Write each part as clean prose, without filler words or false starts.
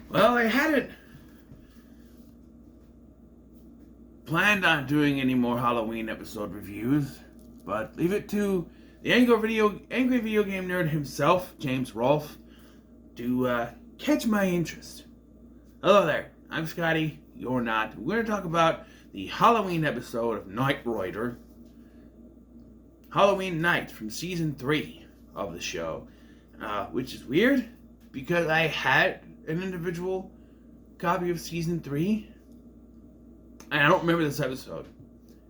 Well, I hadn't planned on doing any more Halloween episode reviews, but leave it to the angry video game nerd himself, James Rolfe, to catch my interest. Hello there, I'm Scotty. You're not. We're going to talk about the Halloween episode of Knight Rider, Halloween Night from season 3 of the show, which is weird because I had an individual copy of season 3 and I don't remember this episode.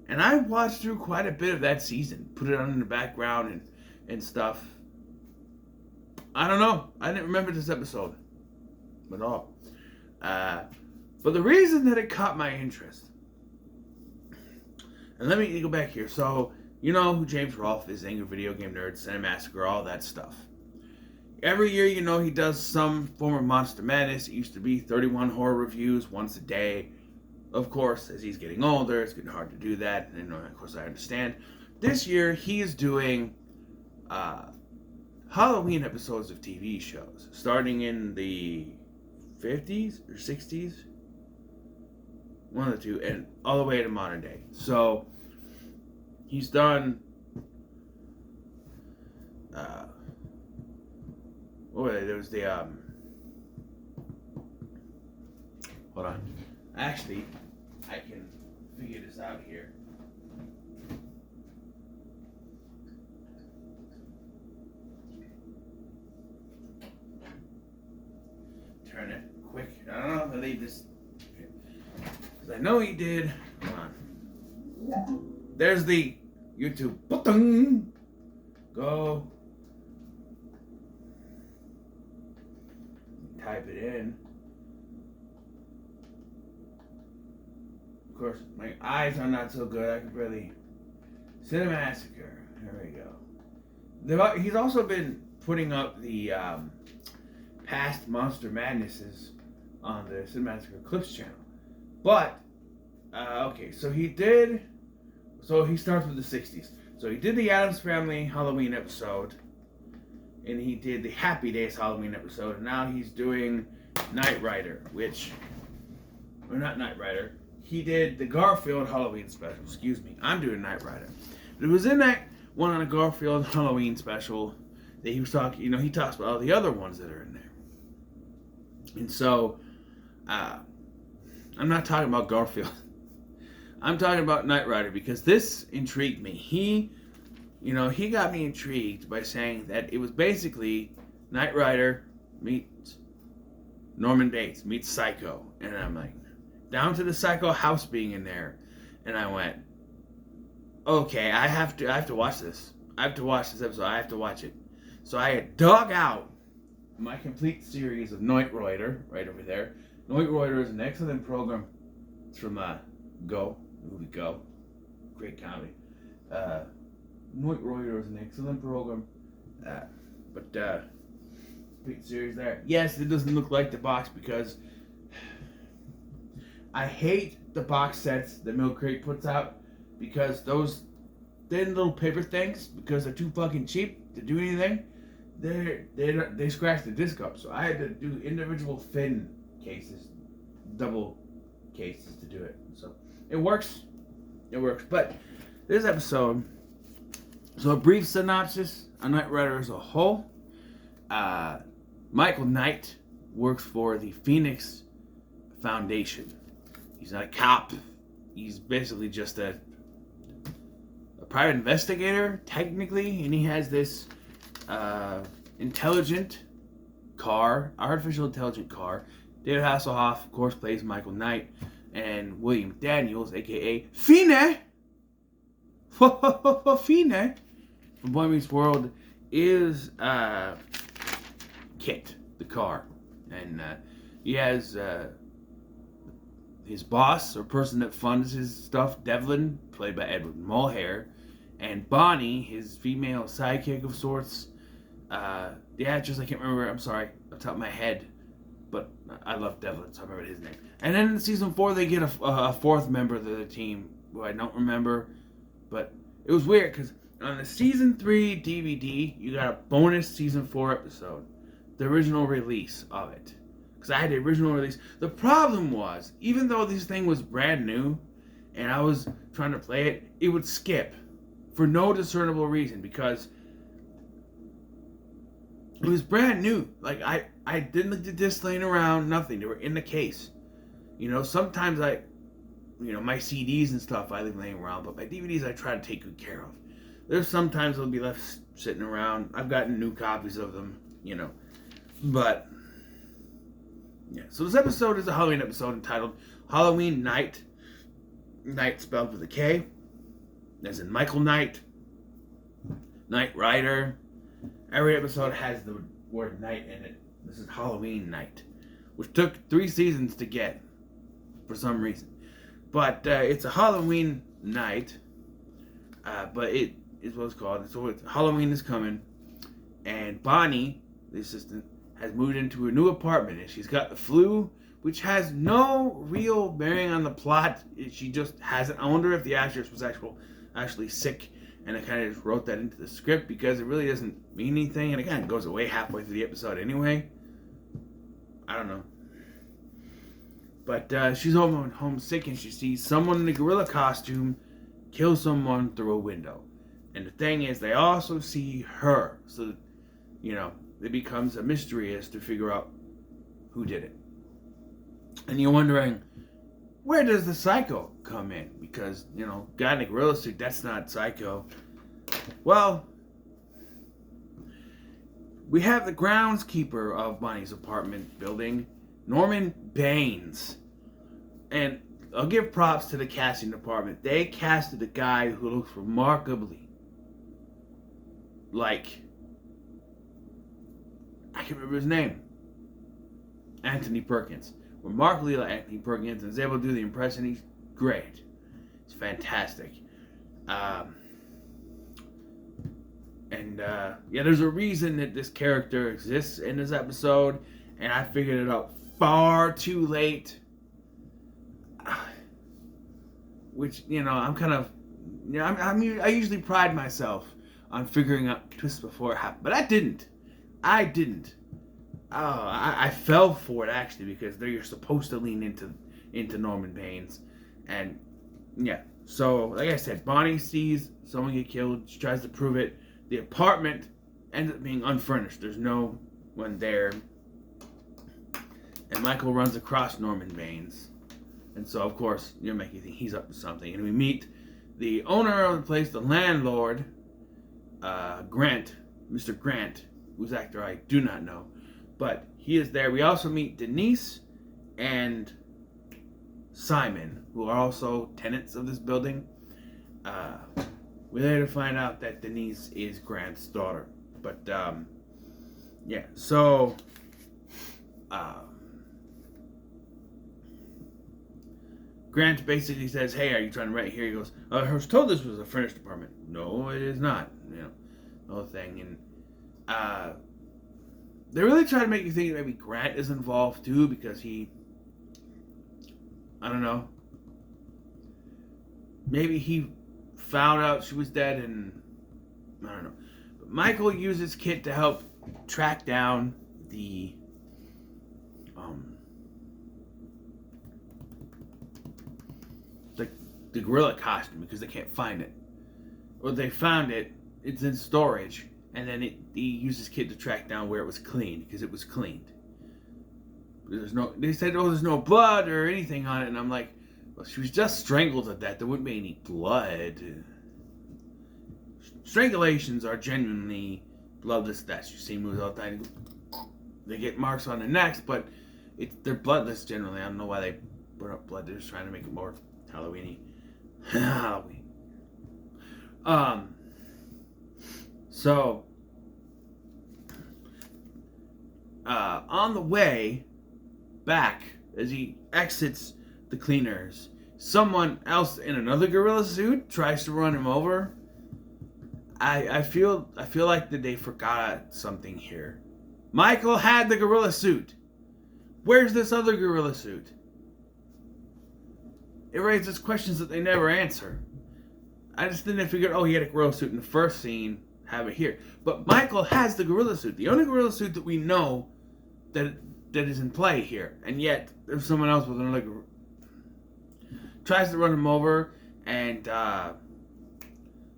And I watched through quite a bit of that season, put it on in the background and stuff. I don't know. I didn't remember this episode at all. But the reason that it caught my interest, and let me go back here. So, you know who James Rolfe is, Angry Video Game Nerd, Cinemassacre, all that stuff. Every year, you know, he does some form of Monster Madness. It used to be 31 horror reviews once a day. Of course, as he's getting older, it's getting hard to do that. And of course, I understand. This year, he is doing Halloween episodes of TV shows, starting in the 50s or 60s. One of the two, and all the way to modern day. So, he's done what were they? There was the hold on. Actually, I can figure this out here. Turn it quick. I don't know if I leave this because I know he did. Come on. There's the YouTube button. Go. Type it in. Of course, my eyes are not so good. I can barely. Cinemassacre. There we go. He's also been putting up the past Monster Madnesses on the Cinemassacre Clips channel. But, okay, so he starts with the 60s. So he did the Addams Family Halloween episode, and he did the Happy Days Halloween episode, and now he's doing Knight Rider, or not Knight Rider, he did the Garfield Halloween special. Excuse me, I'm doing Knight Rider. But it was in that one on the Garfield Halloween special that he was talking, he talks about all the other ones that are in there. And so, I'm not talking about Garfield. I'm talking about Knight Rider because this intrigued me. He got me intrigued by saying that it was basically Knight Rider meets Norman Bates meets Psycho. And I'm like, down to the Psycho house being in there. And I went, okay, I have to watch this. I have to watch this episode. I have to watch it. So I had dug out my complete series of Knight Rider right over there. Knight Rider is an excellent program. It's from movie Go. Great comedy. Knight Rider is an excellent program. Complete series there. Yes, it doesn't look like the box because I hate the box sets that Milk Crate puts out because those thin little paper things, because they're too fucking cheap to do anything, they scratch the disc up. So I had to do individual thin cases, double cases to do it. So it works. But this episode, so a brief synopsis on Knight Rider as a whole. Michael Knight works for the Phoenix Foundation. He's not a cop. He's basically just a private investigator, technically, and he has this intelligent car, artificial intelligent car. David Hasselhoff, of course, plays Michael Knight, and William Daniels, aka Fine, Fine, from Boy Meets World, is Kit, the car, and he has his boss or person that funds his stuff, Devlin, played by Edward Mulhare, and Bonnie, his female sidekick of sorts. The actress I can't remember. I'm sorry, off the top of my head, but I love Devlin, so I remember his name. And then in season 4, they get a fourth member of the team who I don't remember, but it was weird because on the season 3 DVD, you got a bonus season 4 episode, the original release of it. because I had the original release. The problem was, even though this thing was brand new, and I was trying to play it, it would skip for no discernible reason because it was brand new. Like I didn't look the disc laying around, nothing. They were in the case. Sometimes my CDs and stuff I leave laying around, but my DVDs I try to take good care of. There's sometimes they'll be left sitting around. I've gotten new copies of them, But, yeah. So this episode is a Halloween episode entitled Halloween Night. Night spelled with a K. As in Michael Knight. Knight Rider. Every episode has the word night in it. This is Halloween Night, which took 3 seasons to get for some reason. But it's a Halloween night. But it is what it's called. So Halloween is coming. And Bonnie, the assistant, has moved into a new apartment. And she's got the flu, which has no real bearing on the plot. She just has it. I wonder if the actress was actually sick. And I kind of just wrote that into the script because it really doesn't mean anything. And again, it goes away halfway through the episode anyway. I don't know. But she's home sick and she sees someone in a gorilla costume kill someone through a window. And the thing is, they also see her. So, it becomes a mystery as to figure out who did it. And you're wondering, where does the Psycho come in? Because, guy in a gorilla suit, that's not Psycho. Well, we have the groundskeeper of Bonnie's apartment building, Norman Baines. And I'll give props to the casting department. They casted a guy who looks remarkably like, I can't remember his name, Anthony Perkins. Remarkably like Anthony Perkins, and is able to do the impression. He's great. It's fantastic. There's a reason that this character exists in this episode, and I figured it out far too late. Which, I'm kind of, I usually pride myself on figuring out twists before it happened, but I didn't. I fell for it actually because you're supposed to lean into Norman Baines, and yeah. So like I said, Bonnie sees someone get killed. She tries to prove it. The apartment ends up being unfurnished. There's no one there, and Michael runs across Norman Baines, and so of course you're making think he's up to something. And we meet the owner of the place, the landlord, Grant, Mr. Grant, whose actor I do not know. But he is there. We also meet Denise and Simon, who are also tenants of this building. We're there to find out that Denise is Grant's daughter. But, yeah. So, Grant basically says, hey, are you trying to rent here? He goes, I was told this was a furnished apartment. No, it is not. The whole thing. And, they really try to make you think that maybe Grant is involved too because I don't know. Maybe he found out she was dead and I don't know. But Michael uses Kit to help track down the gorilla costume because they can't find it. Or they found it, it's in storage. And then he uses Kit to track down where it was cleaned, because it was cleaned. They said, there's no blood or anything on it. And I'm like, well, she was just strangled to death. There wouldn't be any blood. Strangulations are genuinely bloodless deaths. You see movies all the time. They get marks on their necks, but they're bloodless generally. I don't know why they put up blood. They're just trying to make it more Halloween-y. Halloween. So, on the way back, as he exits the cleaners, someone else in another gorilla suit tries to run him over. I feel like that they forgot something here. Michael had the gorilla suit. Where's this other gorilla suit? It raises questions that they never answer. I just didn't figure, he had a gorilla suit in the first scene, have it here. But Michael has the gorilla suit. The only gorilla suit that we know that that is in play here, and yet there's someone else with another tries to run him over, and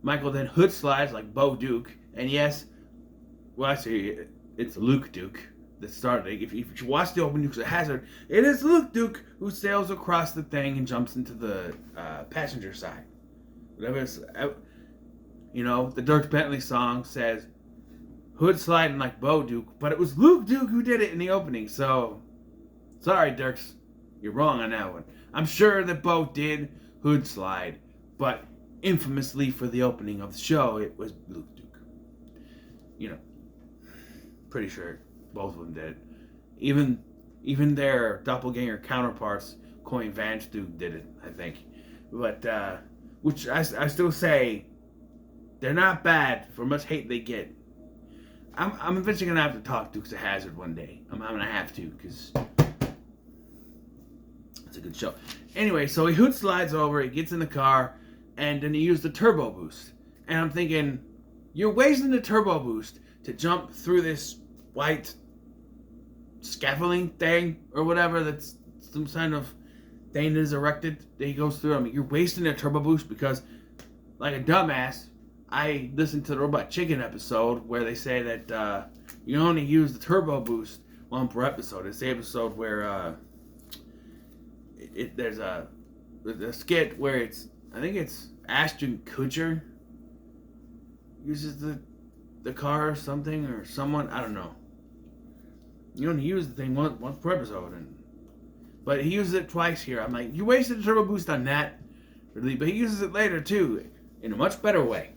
Michael then hood slides like Bo Duke, and yes, well actually it's Luke Duke that started it. If you watch the opening Dukes of Hazzard, it is Luke Duke who sails across the thing and jumps into the passenger side. Whatever it's, the Dierks Bentley song says hood sliding like Bo Duke, but it was Luke Duke who did it in the opening. So sorry, Dierks, you're wrong on that one. I'm sure that Bo did hood slide, but infamously for the opening of the show, it was Luke Duke. Pretty sure both of them did. Even their doppelganger counterparts, Coin Vance Duke, did it, I think. But which I still say they're not bad for much hate they get. I'm eventually gonna have to talk Dukes of Hazzard one day. I'm gonna have to, because it's a good show. Anyway, so he hood slides over, he gets in the car, and then he used the turbo boost. And I'm thinking, you're wasting the turbo boost to jump through this white scaffolding thing or whatever, that's some kind of thing that is erected that he goes through. I mean, you're wasting a turbo boost because, like a dumbass, I listened to the Robot Chicken episode where they say that you only use the turbo boost one per episode. It's the episode where there's a skit where I think it's Ashton Kutcher uses the car or something, or someone, I don't know. You only use the thing once per episode, but he uses it twice here. I'm like, you wasted a turbo boost on that, really, but he uses it later too, in a much better way.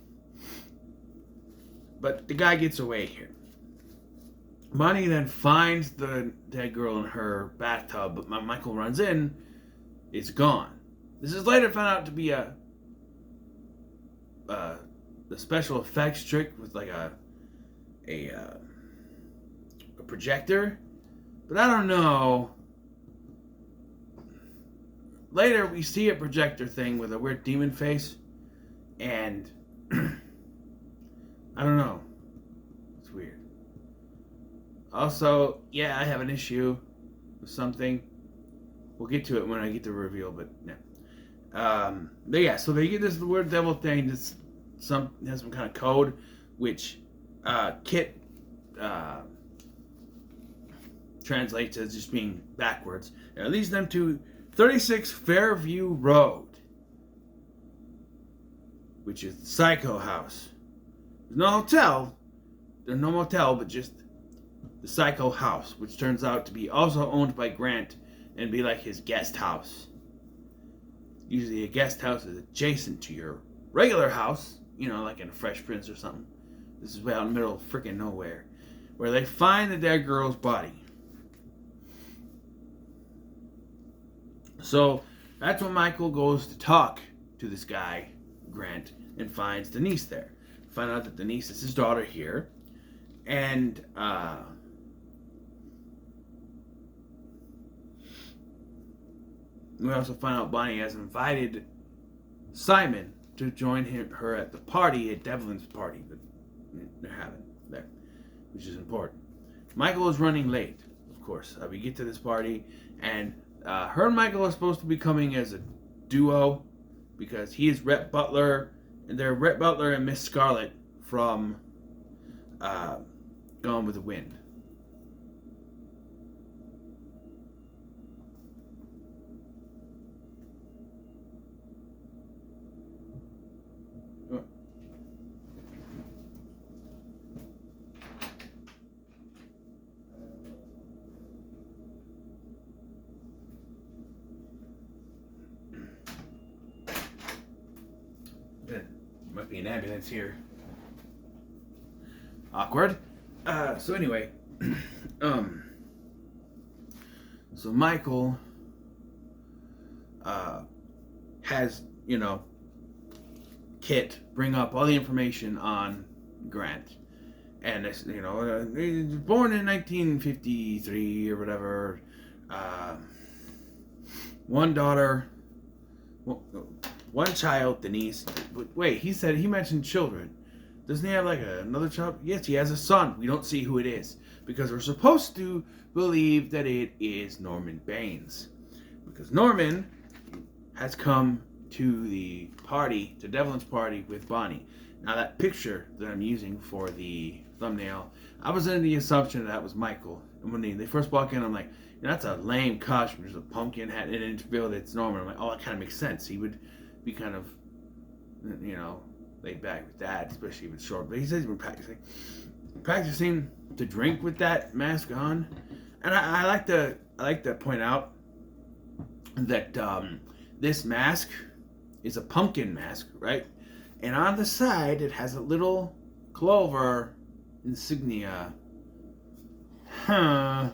But the guy gets away here. Bonnie then finds the dead girl in her bathtub, but Michael runs in, it's gone. This is later found out to be the special effects trick with like a projector, but I don't know. Later we see a projector thing with a weird demon face, and I don't know. It's weird. Also, yeah, I have an issue with something. We'll get to it when I get to the reveal, but yeah. But yeah, so they get this weird devil thing that's has some kind of code, which Kit translates as just being backwards. And it leads them to 36 Fairview Road, which is the Psycho House. There's no hotel. There's no motel, but just the Psycho House, which turns out to be also owned by Grant and be like his guest house. Usually a guest house is adjacent to your regular house, like in a Fresh Prince or something. This is way out in the middle of freaking nowhere, where they find the dead girl's body. So that's when Michael goes to talk to this guy, Grant, and finds Denise there. Find out that Denise is his daughter here, and we also find out Bonnie has invited Simon to join her at the party, at Devlin's party that they're having there, which is important. Michael is running late, of course. We get to this party, and her and Michael are supposed to be coming as a duo because he is Rhett Butler, and they're Rhett Butler and Miss Scarlet from Gone with the Wind. Might be an ambulance here. Awkward. So anyway, so Michael has, Kit bring up all the information on Grant. And, he was born in 1953 or whatever. One daughter, one child, Denise. Wait, he mentioned children. Doesn't he have another child? Yes, he has a son. We don't see who it is. because we're supposed to believe that it is Norman Baines. Because Norman has come to the party, to Devlin's party with Bonnie. Now that picture that I'm using for the thumbnail, I was under the assumption that was Michael. And when they first walk in, I'm like, that's a lame costume. There's a pumpkin hat, and then revealed it's Norman. I'm like, oh, that kind of makes sense. He would be kind of, laid back with that, especially with short. But he says he's been practicing to drink with that mask on. And I like to point out that this mask is a pumpkin mask, right? And on the side, it has a little clover insignia. Huh.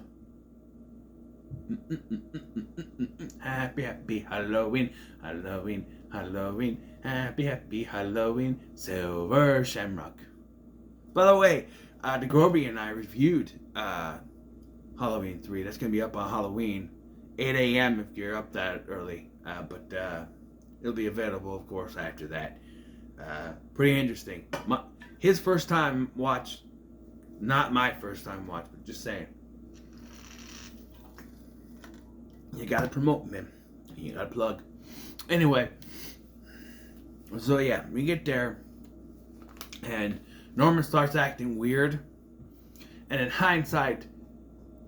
Happy, happy Halloween, Halloween, Halloween, happy, happy Halloween, Silver Shamrock. By the way, DeGroby and I reviewed Halloween 3. That's going to be up on Halloween, 8 a.m. if you're up that early. But it'll be available, of course, after that. Pretty interesting. His first time watch, not my first time watch, but just saying. You gotta promote, man. You gotta plug. Anyway, so yeah, we get there, and Norman starts acting weird. And in hindsight,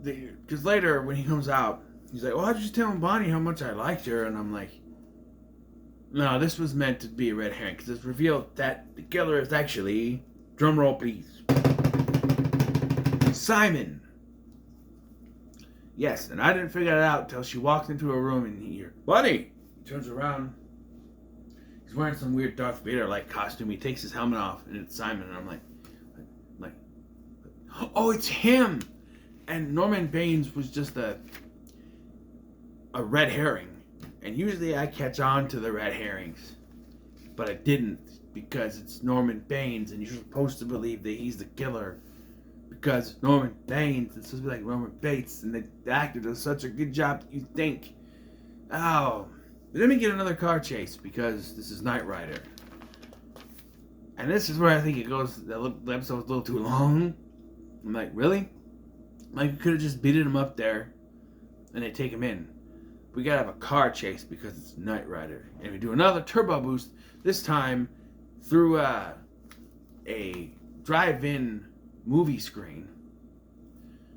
because later when he comes out, he's like, "Well, I just telling Bonnie how much I liked her," and I'm like, "No, this was meant to be a red herring, because it's revealed that the killer is actually, drumroll please, Simon." Yes, and I didn't figure it out until she walks into a room and he hears, "Buddy!" He turns around. He's wearing some weird Darth Vader-like costume. He takes his helmet off, and it's Simon. And I'm like, oh, it's him! And Norman Baines was just a red herring. And usually I catch on to the red herrings. But I didn't, because it's Norman Baines, and you're supposed to believe that he's the killer. Because Norman Baines, it's supposed to be like Norman Bates, and the actor does such a good job that you think, oh, but then we get another car chase, because this is Knight Rider. And this is where I think it goes, the episode's a little too long. I'm like, really? Like, you could have just beaten him up there, and they take him in. We gotta have a car chase, because it's Knight Rider. And we do another turbo boost, this time through a drive-in movie screen,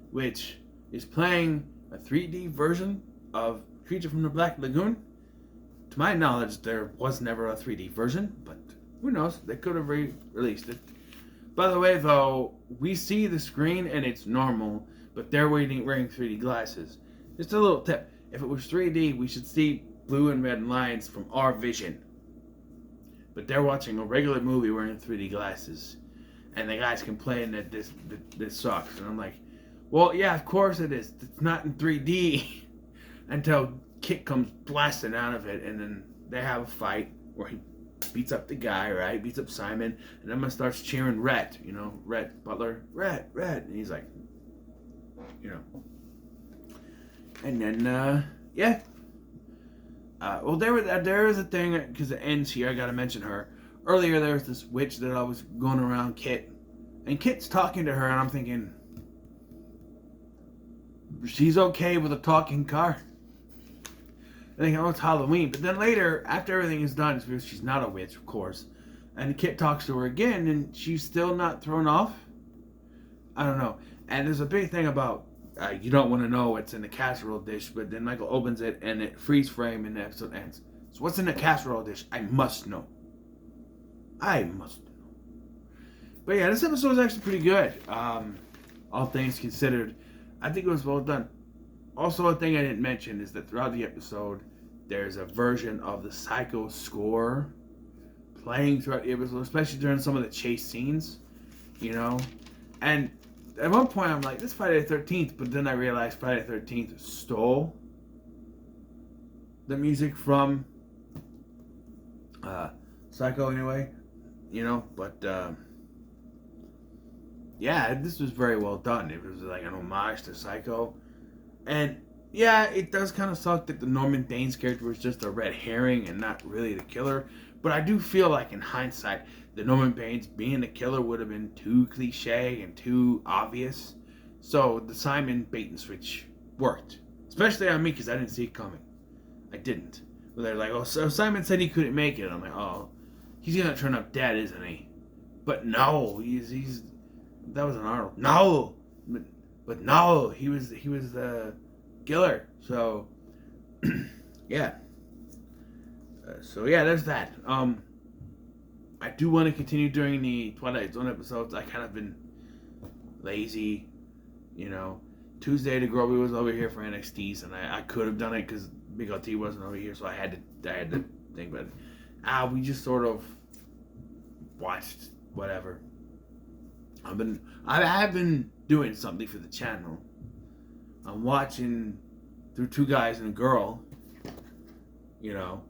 which is playing a 3D version of Creature from the Black Lagoon. To my knowledge, there was never a 3D version, but who knows? They could have re-released it. By the way, though, we see the screen and it's normal, but they're wearing 3D glasses. Just a little tip. If it was 3D, we should see blue and red lines from our vision. But they're watching a regular movie wearing 3D glasses. And the guys complain that this sucks. And I'm like, well, yeah, of course it is. It's not in 3D. Until Kit comes blasting out of it. And then they have a fight where he beats up the guy, right? Beats up Simon. And Emma starts cheering Rhett. Rhett Butler. Rhett. And he's like, And then, yeah. Well, there is a thing, because it ends here. I got to mention her. Earlier, there was this witch that I was going around Kit. And Kit's talking to her, and I'm thinking, she's okay with a talking car. I think, oh, it's Halloween. But then later, after everything is done, it's because she's not a witch, of course. And Kit talks to her again, and she's still not thrown off. I don't know. And there's a big thing about, you don't want to know what's in the casserole dish, but then Michael opens it, and it freeze frame, and the episode ends. So what's in the casserole dish? I must know. But yeah, this episode was actually pretty good. All things considered, I think it was well done. Also, a thing I didn't mention is that throughout the episode, there's a version of the Psycho score playing throughout the episode, especially during some of the chase scenes, And at one point, I'm like, this is Friday the 13th, but then I realized Friday the 13th stole the music from Psycho anyway. But yeah, this was very well done. It was like an homage to Psycho. And yeah, it does kind of suck that the Norman Baines character was just a red herring and not really the killer. But I do feel like in hindsight, the Norman Baines being the killer would have been too cliche and too obvious. So the Simon bait and switch worked, especially on me because I didn't see it coming. I didn't. But they're like, oh, so Simon said he couldn't make it. I'm like, oh, he's gonna turn up dead, isn't he? But no, he's that was an Arnold. No, but no, he was the killer. So yeah. So yeah, there's that. I do want to continue doing the Twilight Zone episodes. I kind of been lazy, you know. Tuesday, the Groby was over here for NXTs, and I could have done it because Big LT wasn't over here, so I had to think. But we just sort of watched whatever. I have been doing something for the channel. I'm watching through Two Guys and a Girl. You know,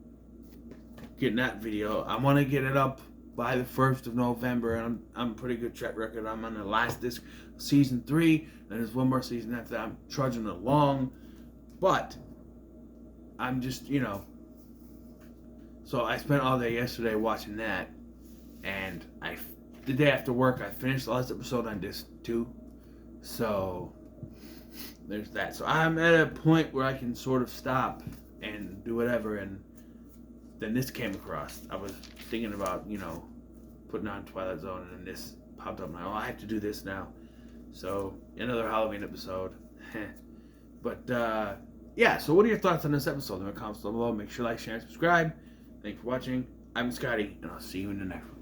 getting that video. I want to get it up by the 1st of November, and I'm pretty good track record. I'm on the last disc, season 3, and there's one more season after that. I'm trudging along, but I'm just, you know. So I spent all day yesterday watching that, and the day after work I finished the last episode on disc 2. So there's that. So I'm at a point where I can sort of stop and do whatever, and then this came across. I was thinking about, you know, putting on Twilight Zone, and then this popped up. Now, I have to do this now. So, another Halloween episode. But, yeah, so what are your thoughts on this episode? In the comments below. Make sure to like, share, and subscribe. Thanks for watching. I'm Scotty, and I'll see you in the next one.